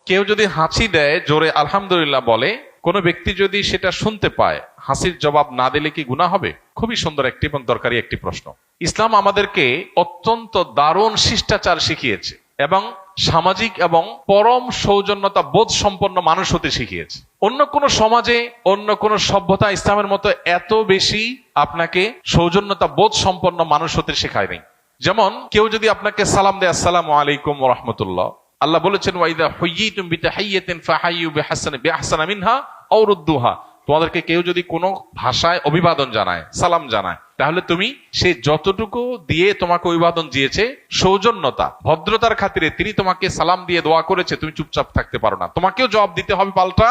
কেউ যদি হাঁচি দেয়, জোরে আলহামদুলিল্লাহ বলে, কোনো ব্যক্তি যদি সেটা শুনতে পায়, হাসির জবাব না দিলে কি গুনাহ হবে? খুবই সুন্দর একটি এবং দরকারি একটি প্রশ্ন। ইসলাম আমাদেরকে অত্যন্ত দারুণ শিষ্টাচার শিখিয়েছে এবং সামাজিক এবং পরম সৌজন্যতা বোধ সম্পন্ন মানুষ হতে শিখিয়েছে। অন্য কোন সমাজে, অন্য কোন সভ্যতা ইসলামের মতো এত বেশি আপনাকে সৌজন্যতা বোধ সম্পন্ন মানুষ হতে শেখায় নাই। যেমন কেউ যদি আপনাকে সালাম দেয়, আসসালামু আলাইকুম ওয়া রাহমাতুল্লাহ, আল্লাহ বলেছেন ওয়াইদা হুয়্যিতুম বিতাহিয়্যাতিন ফাহাইয়ু বিআহসানা মিনহা আও রুদ্দুহা। তোমাদেরকে কেউ যদি কোনো ভাষায় অভিবাদন জানায়, সালাম জানায়, তাহলে তুমি সে যতটুকু দিয়ে তোমাকে অভিবাদন দিয়েছে, সৌজন্যতা ভদ্রতার খাতিরে তিনি তোমাকে সালাম দিয়ে দোয়া করেছে, তুমি চুপচাপ থাকতে পারো না, তোমাকেও জবাব দিতে হবে পাল্টা।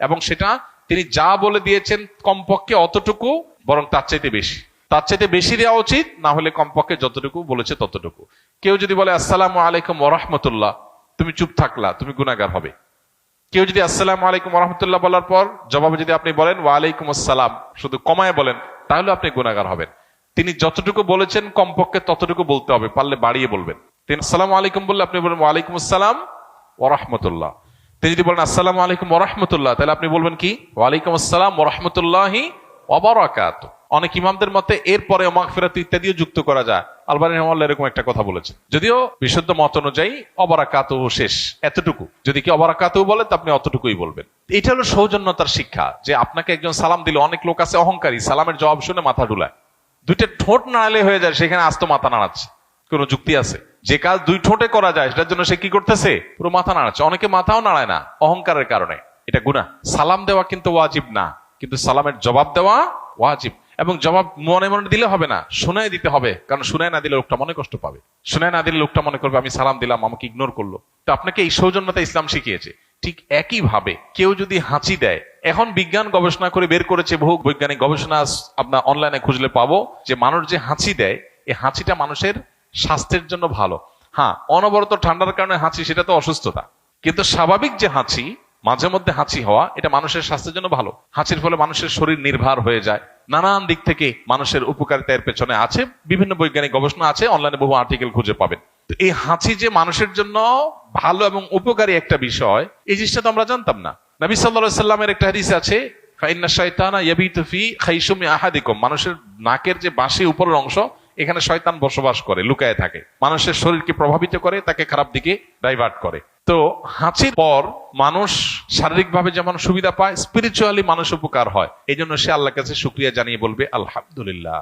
এবং সেটা তিনি যা বলে দিয়েছেন কমপক্ষে অতটুকু, বরং তার চাইতে বেশি, তার চাইতে বেশি দেওয়া উচিত, না হলে কমপক্ষে যতটুকু বলেছে ততটুকু। কেউ যদি বলে আসসালামু আলাইকুম ওয়া রাহমাতুল্লাহ, তুমি চুপ থাকলা, তুমি গুনাহগার হবে। কেউ যদি আসসালামু আলাইকুম ওয়া রাহমাতুল্লাহ বলার পর জবাবে যদি আপনি বলেন ওয়া আলাইকুম আসসালাম, শুধু কমায় বলেন, তাহলে আপনি গুনাহগার হবেন। তিনি যতটুকু বলেছেন কমপক্ষে ততটুকু বলতে হবে, পারলে বাড়িয়ে বলবেন। তিনি আসসালামু আলাইকুম বললে আপনি বলবেন ওয়া আলাইকুম আসসালাম ওয়া রাহমাতুল্লাহ। তিনি যদি বলেন আসসালামু আলাইকুম ওয়া রাহমাতুল্লাহ, তাহলে আপনি বলবেন কি? ওয়া আলাইকুম আসসালাম ওয়া রাহমাতুল্লাহি ওয়া বারাকাতুহু। অনেক ইমামদের মতে এরপরে মাগফিরাত ইত্যাদিও যুক্ত করা যায়। আলবানী রাহিমাহুল্লাহ এরকম একটা কথা বলেছেন, যদিও বিশুদ্ধ মত অনুযায়ী অবারাকাতুহু শেষ, এতটুকু। যদি কি অবারাকাতুহু বলে তো আপনি অতটুকুই বলবেন। এটা হলো সৌজন্যতার শিক্ষা, যে আপনাকে একজন সালাম দিল, অনেক লোক আছে অহংকারী, সালামের জবাব শুনে মাথা ঢুলায়, দুইটা ঠোঁট নাড়ালে হয়ে যায়, সেখানে আস্ত মাথা নাড়াচ্ছে। কোনো যুক্তি আছে? যে কাজ দুই ঠোঁটে করা যায় সেটার জন্য সে কি করতেছে? পুরো মাথা নাড়াচ্ছে। অনেকে মাথাও নাড়ায় না অহংকারের কারণে, এটা গুনাহ। সালাম দেওয়া কিন্তু ওয়াজিব না, কিন্তু সালামের জবাব দেওয়া ওয়াজিব। এবং জবাব মনে মনে দিলে হবে না, শুনাই দিতে হবে, কারণ শুনাই না দিলে লোকটা মনে কষ্ট পাবে। শুনাই না দিলে লোকটা মনে করবে আমি সালাম দিলাম, আমাকে ইগনোর করলো। তো আপনাকে এই সৌজন্যতা ইসলাম শিখিয়েছে। ঠিক একই ভাবে কেউ যদি হাঁচি দেয়, এখন বিজ্ঞান গবেষণা করে বের করেছে, বহু বৈজ্ঞানিক গবেষণা আপনার অনলাইনে খুঁজলে পাবো, যে মানুষ যে হাঁচি দেয়, এই হাঁচিটা মানুষের স্বাস্থ্যের জন্য ভালো। হ্যাঁ, অনবরত ঠান্ডার কারণে হাঁচি, সেটা তো অসুস্থতা, কিন্তু স্বাভাবিক যে হাঁচি, মাঝে মধ্যে হাঁচি হওয়া, এটা মানুষের স্বাস্থ্যের জন্য ভালো। হাঁচির ফলে মানুষের শরীর নির্ভর হয়ে যায়, নানান দিক থেকে মানুষের উপকারিতা এর পেছনে আছে, বিভিন্ন বৈজ্ঞানিক গবেষণা আছে, অনলাইনে বহু আর্টিকেল খুঁজে পাবেন। তো এই হাঁচি যে মানুষের জন্য ভালো এবং উপকারী একটা বিষয়, এই জিনিসটা তো আমরা জানতাম না। নবী সাল্লাল্লাহু আলাইহি সাল্লামের একটা হাদিস আছে, ফাইন্না শাইতানা ইয়াবিতু ফি খাইশুমি আহাদিকুম, মানুষের নাকের যে বাঁশি উপরের অংশ, এখানে শয়তান বসবাস করে, লুকায় থাকে, মানুষের শরীরকে প্রভাবিত করে, তাকে খারাপ দিকে ডাইভার্ট করে। তো হাঁচির পর মানুষ শারীরিকভাবে যেমন সুবিধা পায়, স্পিরিচুয়ালি মানুষ উপকার হয়। এই জন্য সে আল্লাহর কাছে শুকরিয়া জানিয়ে বলবে আলহামদুলিল্লাহ।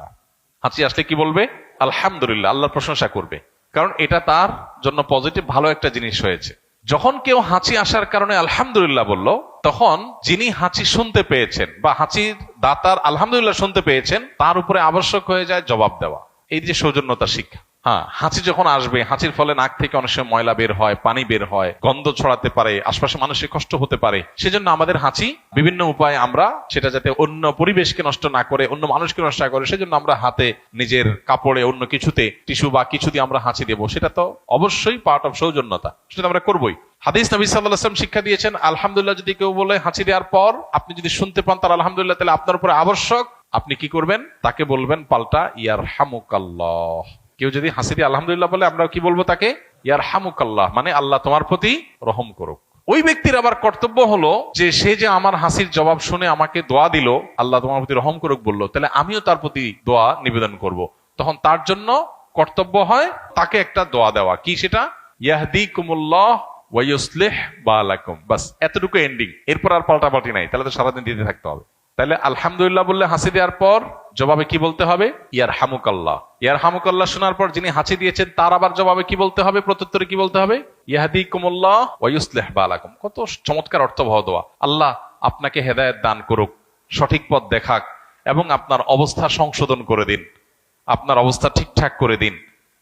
হাঁচি আসলে কি বলবে? আলহামদুলিল্লাহ, আল্লাহর প্রশংসা করবে, কারণ এটা তার জন্য পজিটিভ, ভালো একটা জিনিস হয়েছে। যখন কেউ হাঁচি আসার কারণে আলহামদুলিল্লাহ বলল, তখন যিনি হাঁচি শুনতে পেয়েছেন বা হাঁচির দাতার আলহামদুলিল্লাহ শুনতে পেয়েছেন, তার উপরে আবশ্যক হয়ে যায় জবাব দেওয়া। এই যে সৌজন্যতার শিক্ষা। হ্যাঁ, হাঁচি যখন আসবে, হাঁচির ফলে নাক থেকে অনেক সময় ময়লা বের হয়, পানি বের হয়, গন্ধ ছড়াতে পারে, আশপাশে মানুষের কষ্ট হতে পারে। সেজন্য আমাদের হাঁচি বিভিন্ন উপায়ে আমরা সেটা যাতে অন্য পরিবেশকে নষ্ট না করে, অন্য মানুষকে নষ্ট না করে, সেজন্য আমরা হাতে, নিজের কাপড়ে, অন্য কিছুতে, টিস্যু বা কিছু দিয়ে আমরা হাঁচি দেবো। সেটা তো অবশ্যই পার্ট অফ সৌজন্যতা, সেটা আমরা করবোই। হাদিস নবী সাল্লাল্লাহু আলাইহি ওয়াসাল্লাম শিক্ষা দিয়েছেন, আলহামদুলিল্লাহ যদি কেউ বলে হাঁচি দেওয়ার পর, আপনি যদি শুনতে পান তার আলহামদুলিল্লাহ, তাহলে আপনার উপরে আবশ্যক, আপনি কি করবেন? তাকে বলবেন পাল্টা ইয়ারহামুকাল্লাহ। কেউ যদি হাসি দিয়ে আলহামদুলিল্লাহ বলে, আমরা কি বলবো তাকে? ইয়ারহামুকাল্লাহ, মানে আল্লাহ তোমার প্রতি রহম করুক। ওই ব্যক্তির আবার কর্তব্য হলো যে সে যে আমার হাসির জবাব শুনে আমাকে দোয়া দিল, আল্লাহ তোমার প্রতি রহম করুক বললো, তাহলে আমিও তার প্রতি দোয়া নিবেদন করব। তখন তার জন্য কর্তব্য হয় তাকে একটা দোয়া দেওয়া। কি সেটা? ইয়াহদিকুমুল্লাহ ওয়া ইউসলিহ বালাকুম। বাস, এতটুকু এন্ডিং, এরপর আর পাল্টাপাল্টি নাই, তাহলে তো সারাদিন দিতে থাকতে হবে। তাহলে আলহামদুলিল্লাহ বললে হাসি দেওয়ার পর জবাবে কি বলতে হবে? ইয়ারহামুকাল্লাহ। ইয়ারহামুকাল্লাহ শোনার পর যিনি হাসি দিয়েছেন তার আবার জবাবে কি বলতে হবে? প্রত্যুত্তরে কি বলতে হবে? ইয়াহদিকুমুল্লাহ ওয়া ইউসলিহ বালাকুম। কত চমৎকার অর্থবহ দোয়া। আল্লাহ আপনাকে হেদায়েত দান করুক, সঠিক পথ দেখাক, এবং আপনার অবস্থা সংশোধন করে দিন, আপনার অবস্থা ঠিকঠাক করে দিন।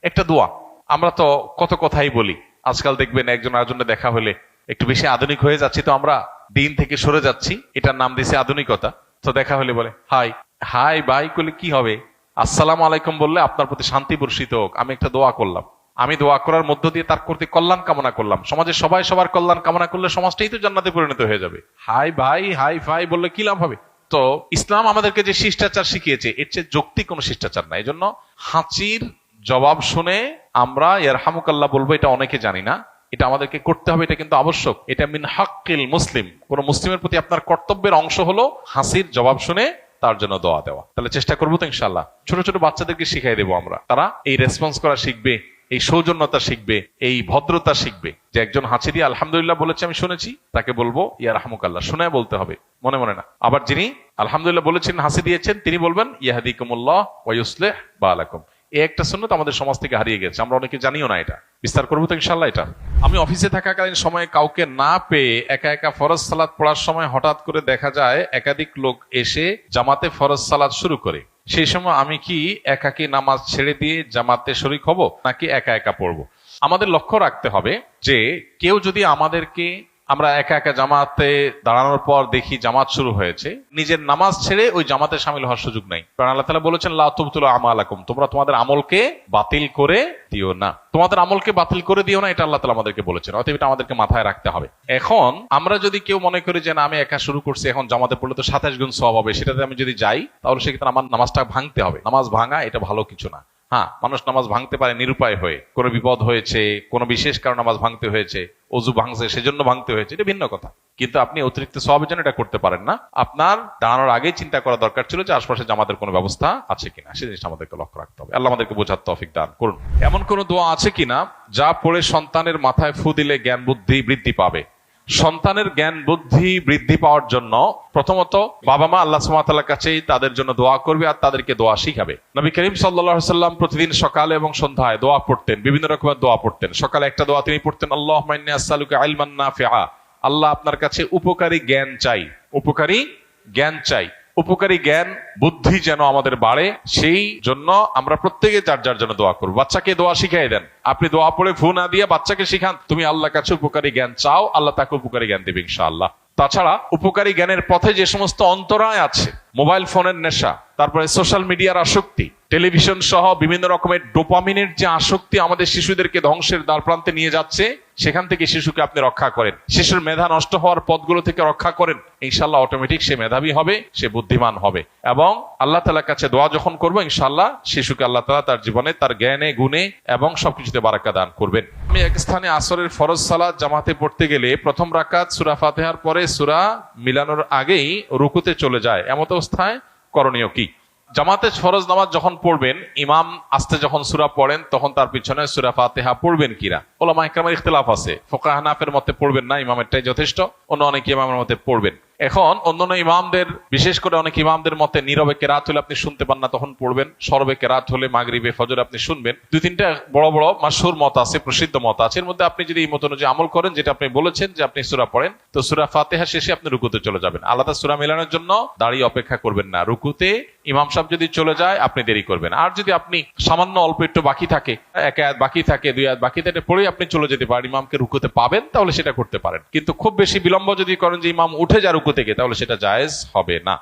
একটা দোয়া। আমরা তো কত কথাই বলি, আজকাল দেখবেন একজন আরেকজনের দেখা হলে একটু বেশি আধুনিক হয়ে যাচ্ছি, তো আমরা দিন থেকে সরে যাচ্ছি, এটার নাম দিয়েছে আধুনিকতা। তো দেখা হলে বলে হাই হাই বাই করলে কি হবে? আসসালামু আলাইকুম বললে আপনার প্রতি শান্তি বর্ষিত হোক, আমি একটা দোয়া করলাম, আমি দোয়া করার মধ্য দিয়ে তার প্রতি কল্যাণ কামনা করলাম। সমাজের সবাই সবার কল্যাণ কামনা করলে সমাজটাই তো জান্নাতে পরিণত হয়ে যাবে। হাই ভাই হাই ফাই বললে কি লাভ হবে? তো ইসলাম আমাদেরকে যে শিষ্টাচার শিখিয়েছে, এর চেয়ে যৌক্তিক কোনো শিষ্টাচার নাই। এই জন্য হাঁচির জবাব শুনে আমরা ইয়ারহামুকাল্লাহ বলবো, এটা অনেকে জানি না। এটা আমাদেরকে করতে হবে, এটা কিন্তু আবশ্যক। এটা মিন হাক্কিল মুসলিম, কোন মুসলিমের প্রতি আপনার কর্তব্যের অংশ হলো হাসির জবাব শুনে তার জন্য দোয়া দেওয়া। তাহলে চেষ্টা করবো তো ইনশাল্লাহ। ছোট ছোট বাচ্চাদেরকে শিখাই দেবো আমরা, তারা এই রেসপন্স করা শিখবে, এই সৌজন্যতা শিখবে, এই ভদ্রতা শিখবে। যে একজন হাসি দিয়ে আলহামদুলিল্লাহ বলেছে আমি শুনেছি, তাকে বলবো ইয়া রাহমুকাল্লাহ, শুনে বলতে হবে, মনে মনে না। আবার যিনি আলহামদুলিল্লাহ বলেছেন, হাসি দিয়েছেন, তিনি বলবেন ইয়াহদিকুমুল্লাহ ওয়া ইউসলিহ বালাকুম। এই একটা সুন্নাত আমাদের সমাজ থেকে হারিয়ে গেছে, আমরা অনেকে জানিও না। এটা বিস্তার করবো তো ইনশাল্লাহ। এটা আমি অফিসে থাকাকালীন সময়ে কাউকে না পেয়ে একা একা ফরজ সালাত পড়ার সময় হঠাৎ করে দেখা যায় একাধিক লোক এসে জামাতে ফরজ সালাত শুরু করে। সেই সময় আমি কি একাকী নামাজ ছেড়ে দিয়ে জামাতে শরীক হব, নাকি একা একা পড়বো? আমাদের লক্ষ্য রাখতে হবে যে কেউ যদি আমাদেরকে, আমরা একা একা জামাতে দাঁড়ানোর পর দেখি জামাত শুরু হয়েছে, নিজের নামাজ ছেড়ে ওই জামাতে শামিল হওয়ার সুযোগ নাই। কারণ আল্লাহ তাআলা বলেছেন লা তুবতিলু আমালাকুম, তোমরা তোমাদের আমলকে বাতিল করে দিও না, তোমাদের আমলকে বাতিল করে দিও না, এটা আল্লাহ তাআলা আমাদেরকে বলেছেন। অতএব এটা আমাদেরকে মাথায় রাখতে হবে। এখন আমরা যদি কেউ মনে করি যে না আমি একা শুরু করছি, এখন জামাতে পড়লে তো 27 গুণ সওয়াব হবে, সেটাতে আমি যদি যাই তাহলে সেক্ষেত্রে আমার নামাজটা ভাঙতে হবে। নামাজ ভাঙা এটা ভালো কিছু না। হ্যাঁ, মানুষ নামাজ ভাঙতে পারে নিরুপায় হয়ে, কোনো বিপদ হয়েছে, কোনো বিশেষ কারণে নামাজ ভাঙতে হয়েছে, অজু ভাঙছে সেজন্য ভাঙতে হয়েছে, এটা ভিন্ন কথা। কিন্তু আপনি অতিরিক্ত সওয়াবের জন্য এটা করতে পারেন না। আপনার দাঁড়ানোর আগেই চিন্তা করা দরকার ছিল যে আশপাশে জামাতের কোনো ব্যবস্থা আছে কিনা, সেই জিনিসটা আমাদেরকে লক্ষ্য রাখতে হবে। আল্লাহ আমাদেরকে বোঝার তৌফিক দান করুন। এমন কোন দোয়া আছে কিনা যা পড়ে সন্তানের মাথায় ফু দিলে জ্ঞান বুদ্ধি বৃদ্ধি পাবে? সন্তানের জ্ঞান বুদ্ধি বৃদ্ধি পাওয়ার জন্য প্রথমত বাবা মা আল্লাহ সুবহানাহু ওয়া তাআলার কাছেই তাদের জন্য দোয়া করবে আর তাদেরকে দোয়া শিখাবে। নবী করিম সাল্লাল্লাহু আলাইহি ওয়াসাল্লাম প্রতিদিন সকালে এবং সন্ধ্যায় দোয়া পড়তেন, বিভিন্ন রকমের দোয়া পড়তেন। সকালে একটা দোয়া তিনি পড়তেন, আল্লাহুম্মা ইন্নী আসআলুকা ইলমান নাফিআ, আল্লাহ আপনার কাছে উপকারী জ্ঞান চাই, উপকারী জ্ঞান চাই। উপকারী জ্ঞান বুদ্ধি যেন আমাদের বাড়ে, সেই জন্য আমরা প্রত্যেকে যার যার জন্য দোয়া করবো। বাচ্চাকে দোয়া শিখাই দেন, আপনি দোয়া পড়ে ফু না দিয়ে বাচ্চাকে শিখান তুমি আল্লাহর কাছে উপকারী জ্ঞান চাও, আল্লাহ তাকে উপকারী জ্ঞান দেবে ইনশাআল্লাহ। তাছাড়া উপকারী জ্ঞানের পথে যে সমস্ত অন্তরায় আছে, মোবাইল ফোনের নেশা, তারপরে সোশ্যাল মিডিয়ার আসক্তি, টেলিভিশন সহ বিভিন্ন রকমের ডোপামিনের যে আসক্তি আমাদের শিশুদেরকে ধ্বংসের দ্বার প্রান্তে নিয়ে যাচ্ছে, সেখান থেকে শিশুকে আপনি রক্ষা করেন, শিশুর মেধা নষ্ট হওয়ার পথগুলো থেকে রক্ষা করেন, ইনশাআল্লাহ অটোমেটিক সে মেধাবী হবে, সে বুদ্ধিমান হবে। এবং আল্লাহ তাআলার কাছে দোয়া যখন করবো ইনশাআল্লাহ শিশুকে আল্লাহ তাআলা তার জীবনে তার জ্ঞানে গুণে এবং সবকিছুতে বারাকা দান করবেন। আমি এক স্থানে আসরের ফরজ সালাত জামাতে পড়তে গেলে প্রথম রাকাত সূরা ফাতিহার পরে সূরা মিলানোর আগেই রুকুতে চলে যায়, এমত অবস্থায় করণীয় কি? জামাতে ফরজ নামাজ যখন পড়বেন, ইমাম আস্তে যখন সূরা পড়েন তখন তার পিছনে সূরা ফাতিহা পড়বেন কিনা ওলামা ইকরামের ইখতিলাফ আছে। ফুকাহা হানাফির মতে পড়বেন না, ইমামেরটাই যথেষ্ট। অন্য অনেক ইমামের মতে পড়বেন। এখন অন্যান্য ইমামদের, বিশেষ করে অনেক ইমামদের মতে নীরবে কেরাত হলে আপনি শুনতে পান না তখন পড়বেন, সরবে কেরাত হলে মাগরিবে ফজরে আপনি শুনবেন। দুই তিনটা বড় বড় মাশহুর মত আছে, প্রসিদ্ধ মত আছে। এর মধ্যে আপনি যদি এই মত অনুযায়ী আমল করেন, যেটা আপনি বলেছেন যে আপনি সূরা পড়েন, তো সূরা ফাতিহা শেষে আপনি রুকুতে চলে যাবেন। আলাদা সূরা মেলানোর জন্য দাঁড়িয়ে অপেক্ষা করবেন না। রুকুতে ইমাম সাহেব যদি চলে যায় আপনি দেরি করবেন। আর যদি আপনি সামান্য অল্প একটু বাকি থাকে, এক আয়াত বাকি থাকে, দুই আয়াত বাকি থাকে, পড়ে আপনি চলে যেতে পারেন, ইমামকে রুকুতে পাবেন, তাহলে সেটা করতে পারেন। কিন্তু খুব বেশি বিলম্ব যদি করেন যে ইমাম উঠে যায় রুকু থেকে, তাহলে সেটা জায়েজ হবে না।